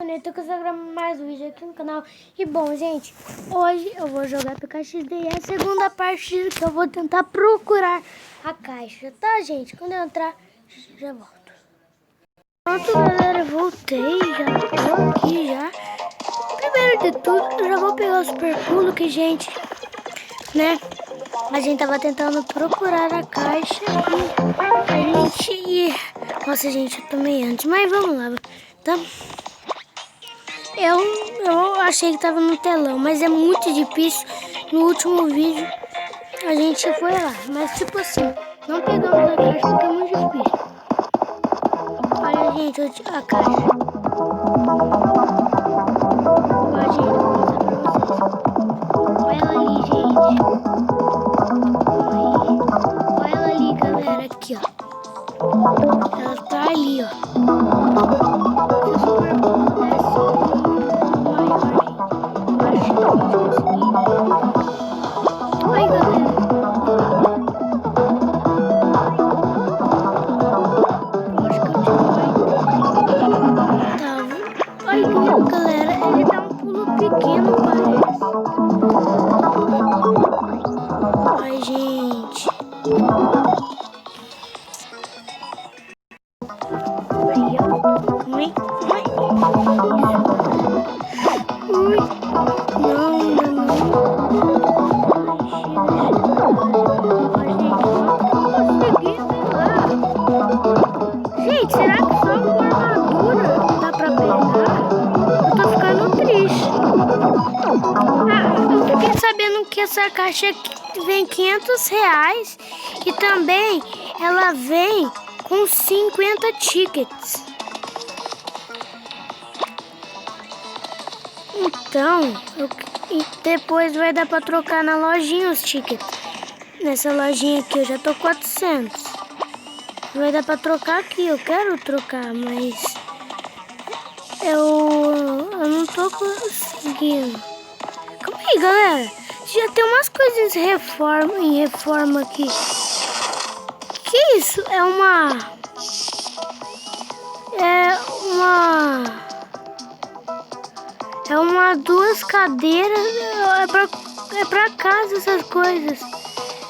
Eu tô gravando mais um vídeo aqui no canal. E bom, gente, hoje eu vou jogar PKXD e é a segunda partida que eu vou tentar procurar a caixa, tá, gente? Quando eu entrar, já volto. Pronto, galera, voltei, já tô aqui já. Primeiro de tudo, eu já vou pegar o super pulo que, gente, né? A gente tava tentando procurar a caixa e a gente... Nossa, gente, eu tomei antes, mas vamos lá, tá? Eu achei que tava no telão, mas é muito difícil. No último vídeo a gente foi lá, mas tipo assim, não pegamos a caixa porque é muito difícil. Olha, gente, a caixa. Olha, gente, vou mostrar pra vocês. Olha ela ali, gente. Olha ela ali, galera, aqui, ó. Ela tá ali, ó. Se o super pulo desse um maior, gente, eu acho que a gente conseguiria. Oi, galera. Eu acho que eu tinha mais. Tá. Oi, galera. Ele dá um pulo pequeno, parece. Ai, gente. Aí, ó. Ui. Não, ainda não. Gente, será que só com armadura dá pra pegar? Eu tô ficando triste. Ah, eu fiquei sabendo que essa caixa vem R$500 e também ela vem com 50 tickets. Então, e depois vai dar pra trocar na lojinha os tickets. Nessa lojinha aqui eu já tô 400. Vai dar pra trocar aqui, eu quero trocar, mas eu não tô conseguindo. Calma aí, galera. Já tem umas coisas em reforma aqui. Que isso? Duas cadeiras. É pra casa essas coisas.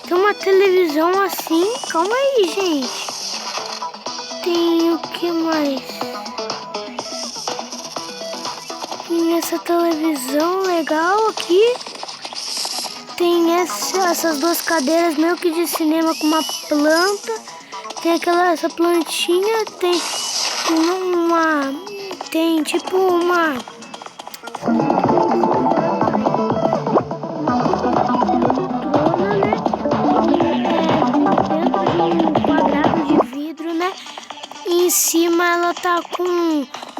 Tem uma televisão assim. Calma aí, gente. Tem o que mais? Tem essa televisão legal aqui. Tem essas duas cadeiras meio que de cinema com uma planta. Tem essa plantinha. Tem tipo uma poltrona, né? Dentro de um quadrado de vidro, né? E em cima ela tá com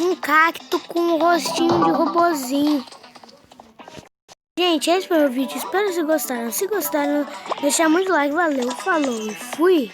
um cacto com um rostinho de robozinho. Gente, esse foi o vídeo. Espero que vocês gostaram. Se gostaram, deixar muito like. Valeu, falou e fui!